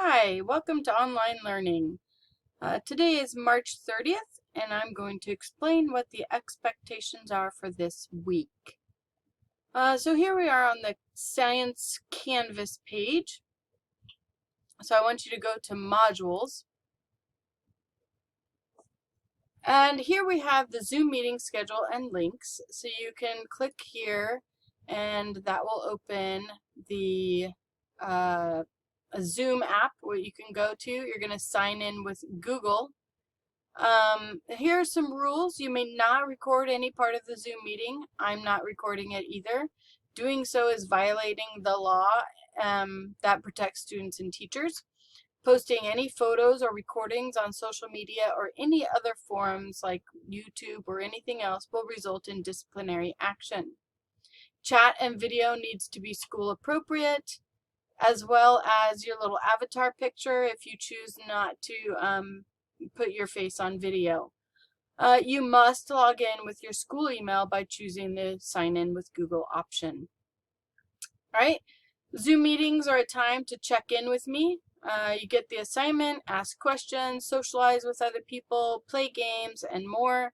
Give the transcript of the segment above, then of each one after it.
Hi, welcome to online learning. Today is March 30th, and I'm going to explain what the expectations are for this week. So here we are on the Science Canvas page. So I want you to go to Modules. And here we have the Zoom meeting schedule and links. So you can click here, and that will open the a Zoom app where you can go to. You're going to sign in with Google. Here are some rules. You may not record any part of the Zoom meeting. I'm not recording it either. Doing so is violating the law that protects students and teachers. Posting any photos or recordings on social media or any other forums like YouTube or anything else will result in disciplinary action. Chat and video needs to be school appropriate, as well as your little avatar picture if you choose not to put your face on video. You must log in with your school email by choosing the sign in with Google option. All right, Zoom meetings are a time to check in with me. You get the assignment, ask questions, socialize with other people, play games, and more.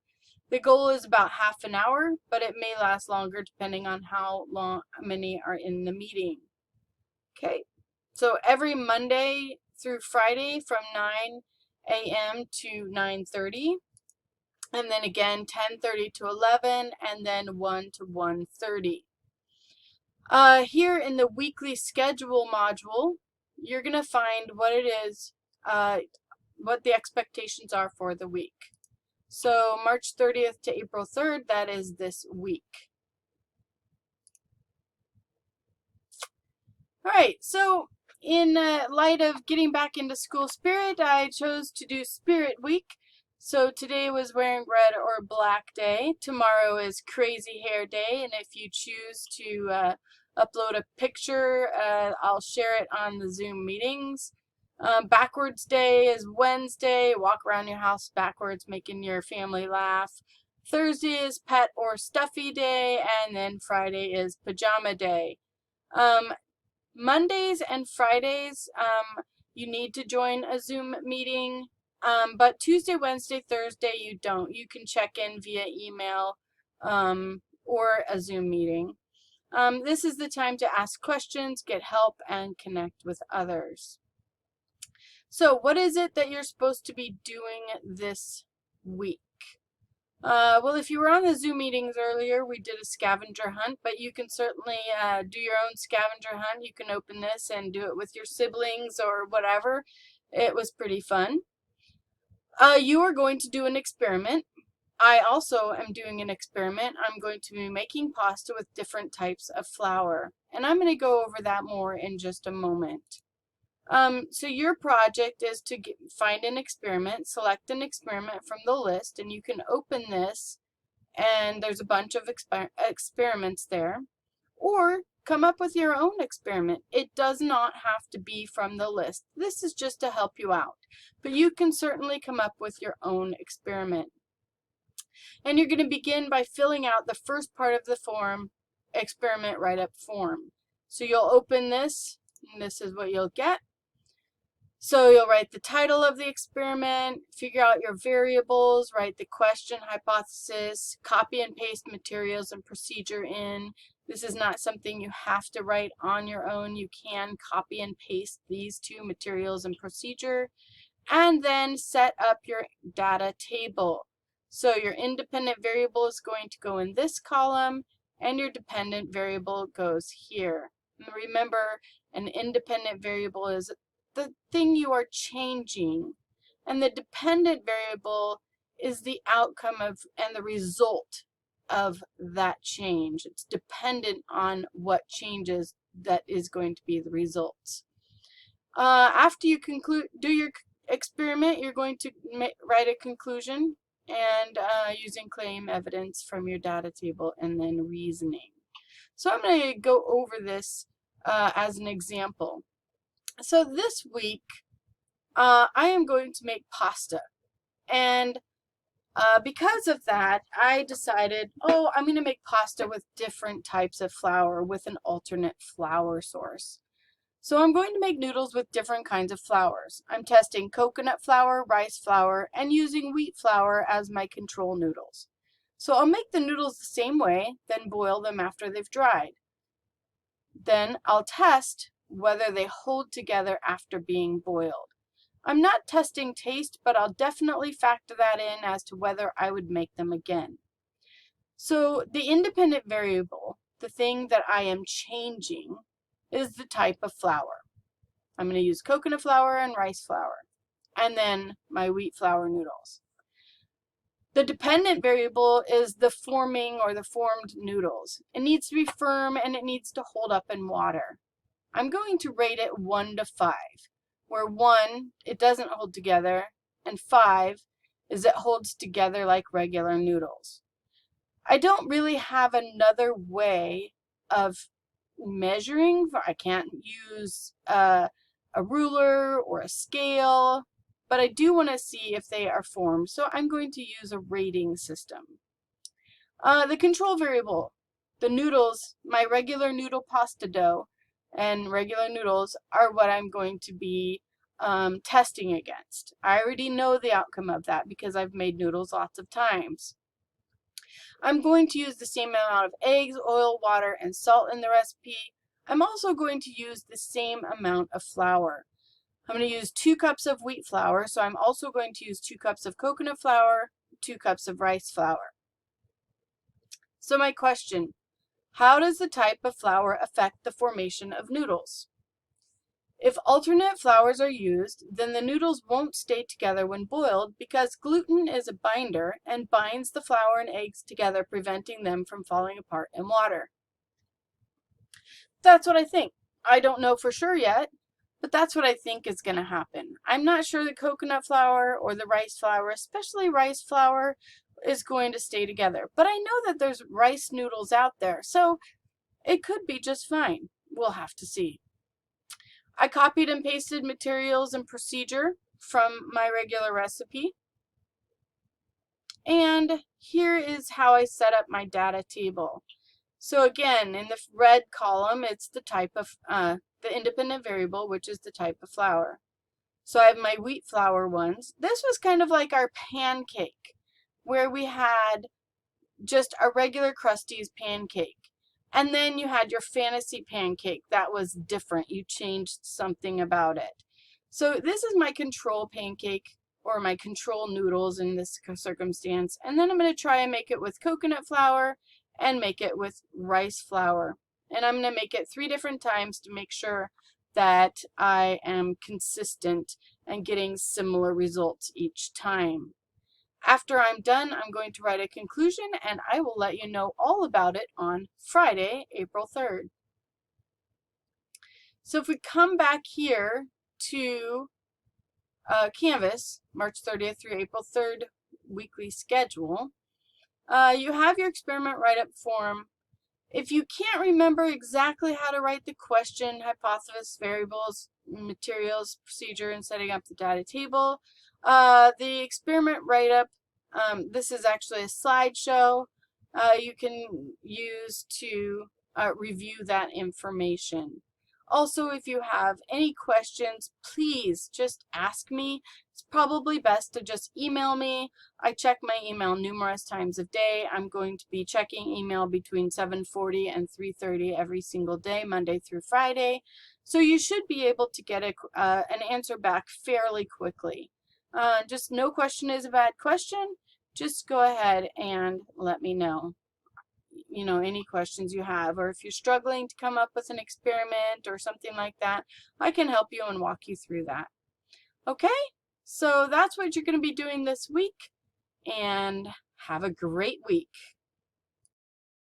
The goal is about half an hour, but it may last longer depending on how many are in the meeting. Okay, so every Monday through Friday from 9 a.m. to 9:30, and then again 10:30 to 11, and then 1 to 1:30. Here in the weekly schedule module, you're going to find what it is, what the expectations are for the week. So March 30th to April 3rd, that is this week. All right, so in light of getting back into school spirit, I chose to do Spirit Week. So today was wearing red or black day. Tomorrow is crazy hair day, and if you choose to upload a picture, I'll share it on the Zoom meetings. Backwards day is Wednesday. Walk around your house backwards, making your family laugh. Thursday is pet or stuffy day, and then Friday is pajama day. Mondays and Fridays, you need to join a Zoom meeting, but Tuesday, Wednesday, Thursday, you don't. You can check in via email or a Zoom meeting. This is the time to ask questions, get help, and connect with others. So what is it that you're supposed to be doing this week? Well, if you were on the Zoom meetings earlier, we did a scavenger hunt, but you can certainly do your own scavenger hunt. You can open this and do it with your siblings or whatever. It was pretty fun. You are going to do an experiment. I also am doing an experiment. I'm going to be making pasta with different types of flour, and I'm going to go over that more in just a moment. So your project is to find an experiment, select an experiment from the list, and you can open this, and there's a bunch of experiments there, or come up with your own experiment. It does not have to be from the list. This is just to help you out, but you can certainly come up with your own experiment. And you're going to begin by filling out the first part of the form, experiment write-up form. So you'll open this, and this is what you'll get. So you'll write the title of the experiment, figure out your variables, write the question, hypothesis, copy and paste materials and procedure in. This is not something you have to write on your own. You can copy and paste these two, materials and procedure, and then set up your data table. So your independent variable is going to go in this column, and your dependent variable goes here. And remember, an independent variable is the thing you are changing, and the dependent variable is the outcome of and the result of that change. It's dependent on what changes that is going to be the results. After you do your experiment, you're going to write a conclusion and using claim evidence from your data table and then reasoning. So I'm going to go over this as an example. So this week, I am going to make pasta, and because of that, I decided, oh, I'm going to make pasta with different types of flour with an alternate flour source. So I'm going to make noodles with different kinds of flours. I'm testing coconut flour, rice flour, and using wheat flour as my control noodles. So I'll make the noodles the same way, then boil them after they've dried. Then I'll test whether they hold together after being boiled. I'm not testing taste, but I'll definitely factor that in as to whether I would make them again. So the independent variable, the thing that I am changing, is the type of flour. I'm going to use coconut flour and rice flour, and then my wheat flour noodles. The dependent variable is the forming or the formed noodles. It needs to be firm and it needs to hold up in water. I'm going to rate it 1 to 5, where 1, it doesn't hold together, and 5 is it holds together like regular noodles. I don't really have another way of measuring. I can't use a ruler or a scale, but I do want to see if they are formed, so I'm going to use a rating system. The control variable, the noodles, my regular noodle pasta dough and regular noodles are what I'm going to be testing against. I already know the outcome of that because I've made noodles lots of times. I'm going to use the same amount of eggs, oil, water, and salt in the recipe. I'm also going to use the same amount of flour. I'm going to use 2 cups of wheat flour, so I'm also going to use 2 cups of coconut flour, 2 cups of rice flour. So my question, how does the type of flour affect the formation of noodles? If alternate flours are used, then the noodles won't stay together when boiled because gluten is a binder and binds the flour and eggs together, preventing them from falling apart in water. That's what I think. I don't know for sure yet, but that's what I think is going to happen. I'm not sure the coconut flour or the rice flour, especially rice flour, is going to stay together. But I know that there's rice noodles out there, so it could be just fine. We'll have to see. I copied and pasted materials and procedure from my regular recipe. And here is how I set up my data table. So again, in the red column, it's the type of, the independent variable, which is the type of flour. So I have my wheat flour ones. This was kind of like our pancake, where we had just a regular Krusteaz pancake. And then you had your fantasy pancake that was different. You changed something about it. So this is my control pancake or my control noodles in this circumstance. And then I'm going to try and make it with coconut flour and make it with rice flour. And I'm going to make it 3 different times to make sure that I am consistent and getting similar results each time. After I'm done, I'm going to write a conclusion and I will let you know all about it on Friday, April 3rd. So if we come back here to Canvas, March 30th through April 3rd weekly schedule, you have your experiment write-up form. If you can't remember exactly how to write the question, hypothesis, variables, materials, procedure, and setting up the data table, the experiment write-up, this is actually a slideshow you can use to review that information. Also, if you have any questions, please just ask me. It's probably best to just email me. I check my email numerous times a day. I'm going to be checking email between 7:40 and 3:30 every single day, Monday through Friday. So you should be able to get an answer back fairly quickly. Just no question is a bad question. Just go ahead and let me know, any questions you have, or if you're struggling to come up with an experiment or something like that, I can help you and walk you through that. Okay, so that's what you're going to be doing this week, and have a great week.